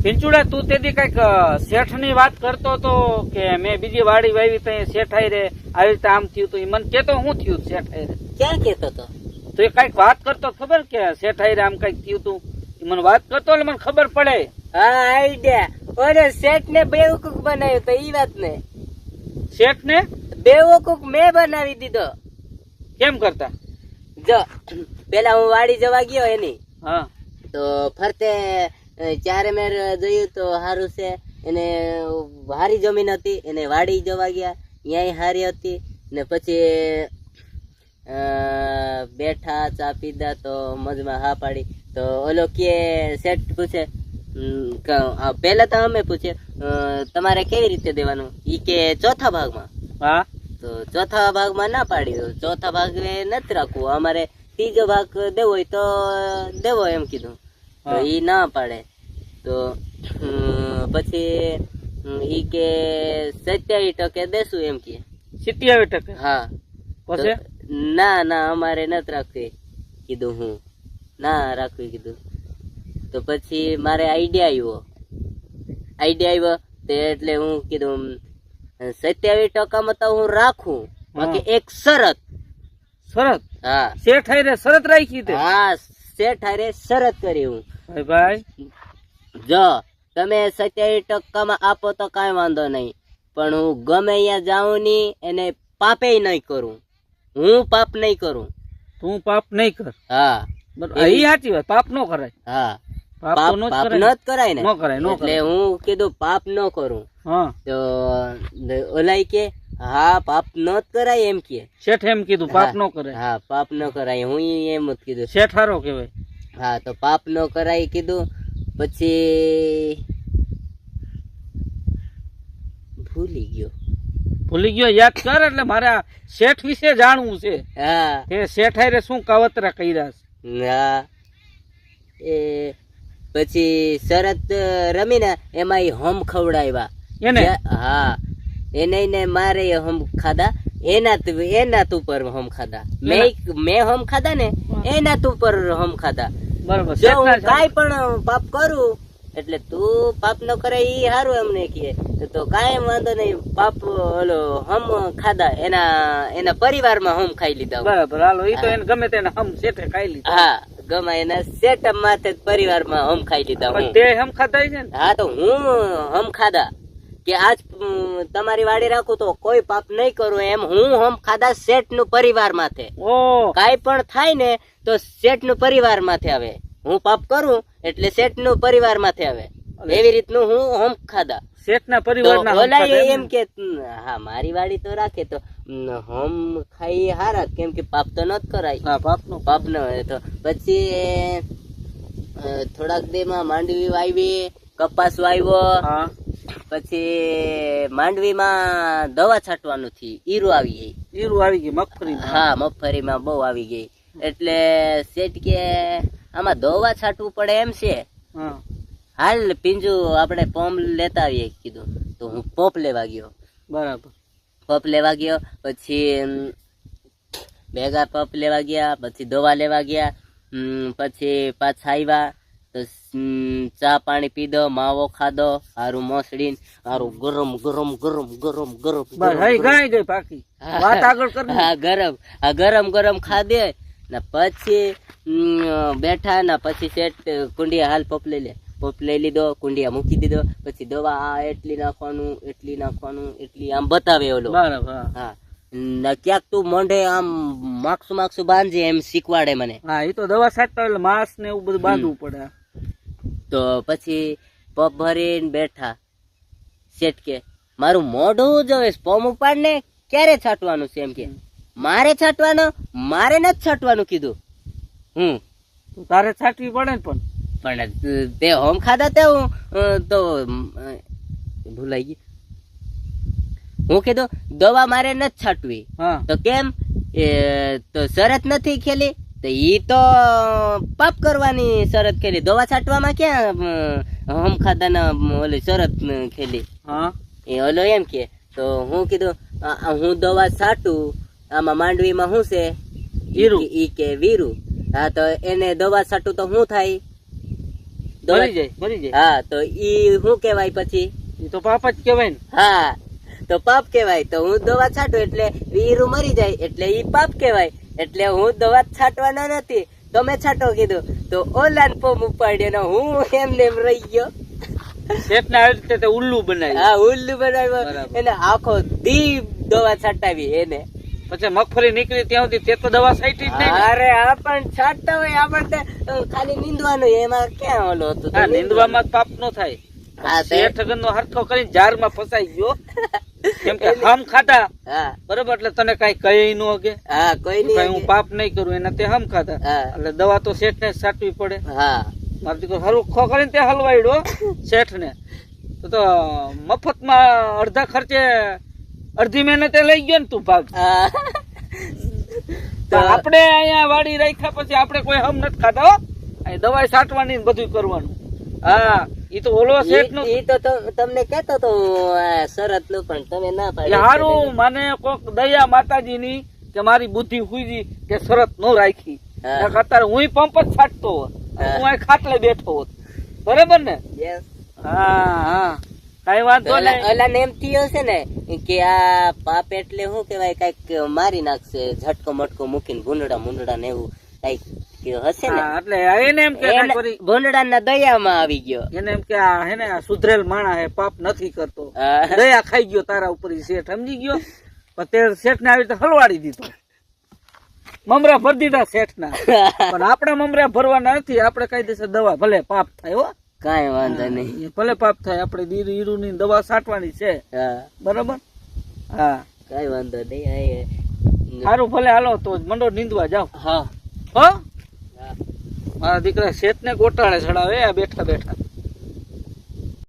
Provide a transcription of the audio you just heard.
પિંચુડા તું તેથી કઈક શેઠ ની વાત કરતો તો કે મેં બીજી વાડી વાવી તો શેઠાઈ રે આવી રીતે આમ થયું તું. મને કેતો શું થયું શેઠાઈ રે? ક્યાં કેતો તો? તો એ કઈક વાત કરતો ખબર કે શેઠાઈ રે આમ કઈક થયું તું. મને વાત કરતો એટલે મને ખબર પડે. હા આઈડિયા. ઓરે શેઠ ને બેવકૂફ બનાવ્યો તો ઈ વાત ને. શેઠ ને બેવકૂફ મેં બનાવી દીધો. કેમ કરતા? જો પેલા હું વાડી જવા ગયો એની, હા તો ફરતે ચારે મેર જોયું તો હારું છે. એને હારી જમીન હતી, એને વાડી જવા ગયા ત્યાંય હારી હતી. ને પછી બેઠા ચા પીધા તો મજમાં હા પાડી. તો ઓલો કે શેઠ પૂછે, પેલા તો અમે પૂછે તમારે કેવી રીતે દેવાનું? ઈ કે ચોથા ભાગમાં. હા તો ચોથા ભાગમાં ના પાડી દો, ચોથા ભાગ નથી રાખવું, અમારે ત્રીજો ભાગ દેવો હોય તો દેવો એમ કીધું. તો ઈ ના પાડે. તો પછી ઈ કે 27% દેશું એમ કે. 27%? હા. પછી ના ના અમારે નથી રાખવી કીધું. હું ના રાખવી કીધું. તો પછી મારે આઈડિયા આવ્યો તે એટલે હું કીધું 27% તો હું રાખું, બાકી એક શરત. શરત? હા શેઠાઈ રે શરત રાખી તે? હા શેઠ હારે શરત કરી હું. ભાઈ જો તમે 27% માં આપો તો કાંઈ વાંધો નહીં, પણ હું ગમે અહીંયા જાઉં ની એને પાપે નહીં કરું. હું પાપ નહીં કરું. તું પાપ નહીં કર? હા એ સાચી વાત, પાપ નો કરાય. હા પાપ પાપ તો નો જ પાપ કરાય. ન જ કરાય ને. નો કરાય, નો એટલે કરાય. હું કીધું પાપ ન કરું. હા તો ઓલાય કે હા પાપ ન જ કરાય એમ કે. શેઠ એમ કીધું પાપ નો કરાય. હા પાપ ન કરાય, હું એમ જ કીધું. શેઠ હારો કહેવાય. હા તો પાપ ન કરાય કીધું. પછી ભૂલી ગયો. યાદ કર, એટલે મારે આ શેઠ વિશે જાણવું છે. હા કે શેઠાઈ રે શું કાવતરા કર્યા છે. હા એ પછી શરત રમીને એમાં ઈ હમ ખવડાવ્યા એને? હા એને ને મારે હમ ખાધા. એના ઉપર હમ ખાધા. મેં હમ ખાધા ને એના ઉપર હમ ખાધા. બરોબર. જો હું કાંઈ પણ પાપ કરું એટલે તું પાપ ન કરે ઈ હારું એમને કહે તો કાંઈ વાંધો નહીં. પાપ ઓલો હમ ખાધા એના પરિવારમાં હમ ખાઈ લીધા. બરાબર, હાલો ઈ તો એને ગમે તેને હમ શેઠે ખાઈ લીધા. હા ગમે એના સેટઅપ માથે પરિવારમાં હમ ખાઈ લીધા. પણ તે હમ ખાધા છે ને? હા તો હું હમ ખાધા કે આજ તમારી વાડી રાખું તો કોઈ પાપ નહીં કરું એમ હું હમ ખાધા શેઠ નું પરિવાર માથે. ઓ કાંઈ પણ થાય ને તો શેઠ નું પરિવાર માથે આવે. હું પાપ કરું એટલે શેઠ નું પરિવાર માથે આવે. એવી રીતનું હું હમ ખાધા શેઠ ના પરિવાર ના. ઓલા એમ કે હા મારી વાડી તો રાખે તો હમ ખાઈ હારા, કેમ કે પાપ તો ન જ કરાય. હા પાપ ન હોય. તો પછી થોડાક દે માં માંડવી વાવી, કપાસ વાવ્યો. હા પછી માંડવીમાં દવા છાંટવાનું થી ઈરું આવી ગઈ. ઈરું આવી ગઈ મગફળી? હા મગફળીમાં બહુ આવી ગઈ. એટલે શેઠ કે આમાં દવા છાંટવું પડે એમ છે. હા હાલ પિંજુ આપણે પંપ લેતા આવીએ કીધું. તો હું પંપ લેવા ગયો. બરાબર. પંપ લેવા ગયો પછી ભેગા પંપ લેવા ગયા, પછી દવા લેવા ગયા. પછી પાછા આવ્યા તો ચા પાણી પીધો, માવો ખાધો, હારું મોસડી હારું ગરમ ગરમ ગરમ ગરમ ગરમ. બસ હઈ ગાય ગઈ પાકી વાત આગળ કર. હા ગરમ ગરમ ખાધે ને પછી બેઠા ને પછી શેઠ કુંડિયા હાલ પપ લઈ લે. પપ લઈ લીધો, કુંડિયા મૂકી દીધો. પછી દવા આ એટલી નાખવાનું એટલી આમ બતાવે ઓલો. બરાબર. હા ક્યાંક તું મોઢે આમ માકસું બાંધજે એમ શીખવાડે મને. હા એ તો દવા છાંટતા એટલે માંસ ને એવું બધું બાંધવું પડે. તો પછી પપ ભરીને બેઠા. શેઠ કે મારું મોઢું જોવે પમ ઉપાડ ને ક્યારે છાંટવાનું છે એમ કે. મારે છાંટવાનું? મારે નથી છાંટવાનું કીધું. તારે છાંટવી પડે ને. પણ તે હોમ ખાધા તે હું તો ભૂલાઈ ગઈ. હું કીધું દવા મારે નથી છાંટવી. તો કેમ? તો શરત નથી ખેલી. તો ઈ તો પાપ કરવાની શરત ખેલી, દવા છાંટવામાં ક્યાં હમ ખાધા ના ઓલી શરત ખેલી. એ ઓલો એમ કે. તો હું કીધું હું દવા છાંટું આમાં માંડવીમાં શું છે? ઈ કે વીરું. હા તો એને દવા છાંટું તો શું થાય? મરી જાય હા તો ઈ શું કેવાય પછી? એ તો પાપ જ કેવાય ને. હા તો પાપ કેવાય. તો હું દવા છાંટું એટલે વીરું મરી જાય એટલે ઈ પાપ કેવાય. એટલે હું દવા છાંટવાના નથી, તમે છાંટો કીધું તો ઓલાન પોમ ઉપાડ્યો ને હું એમને એમ રહી ગયો. શેઠ ને આવી રીતે ઉલ્લુ બનાવ્યું. હા ઉલ્લુ બનાવ્યો એને આખો દી દવા છાંટાવી એને. પછી મગફળી નીકળી ત્યાં સુધી તે તો દવા છાંટી જ નહીં. અરે આ પણ છાંટતા હોય આપણે ખાલી નીંદવાનું એમાં ક્યાં ઓલો હતું. હા નીંદવામાં પાપ નો થાય. શેઠ નો હરખો કરીને જારમાં ફસાઈ ગયો કેમ કે હમ ખાધા બરોબર એટલે તને કઈ કઈ નો કે કોઈ નહીં હું પાપ નહીં કરું એના તે હમ ખાધા એટલે દવા તો શેઠ ને છાંટવી પડે. મારો દીકરો હરખો કરીને તે હલવાડ્યો શેઠ ને તો મફત માં અડધા ખર્ચે અડધી મહેનતે લઈ ગયો ને તું ભાગ. આપણે અહીંયા વાડી રાખ્યા પછી આપણે કોઈ હમ નથી ખાધા. દવાઈ છાંટવાની બધું કરવાનું. હા ઈ તો ઓલો શેઠ નું ઈ તો તમને કેતો તો શરત નું પણ તમે ના પાડી. હારું મને કોક દયા માતાજી ની કે મારી બુદ્ધિ હુઈ કે શરત નો રાખી. અત્યારે હું પંપ જ છાંટતો હોત, હું અહીં ખાટલે બેઠો હોત. બરાબર ને? હા કઈ વાંધો નહીં. ઓલા ને એમ થયો છે ને કે આ પાપ એટલે શું કેવાય કઈક મારી નાખશે ઝટકો મટકો મૂકીને ભૂંડડા ને એવું કઈક હશે ને. એટલે એને એમ કે ભૂંડડા ના દયામાં આવી ગયો. એને એમ કે હે ને સુધરેલ માણા હે, પાપ નથી કરતો, દયા ખાઈ ગયો તારા ઉપર શેઠ. સમજી ગયો? પણ તે શેઠ ને આવી રીતે હલવાડી દીધો. મમરા ભરી દીધા શેઠ ના. પણ આપડા મમરા ભરવાના નથી. આપડે કઈ દેશે દવા ભલે પાપ થાય હો, કઈ વાંધો નહીં, ભલે પાપ થાય. આપડે હીરુ ની દવા છાંટવાની છે. બરાબર? હા કઈ વાંધો નહીં. સારું ભલે હાલો તો મંડો નીંદવા જાવ. હા હો મારા દીકરા શેઠ ને ગોટાળે ચડાવે બેઠા બેઠા.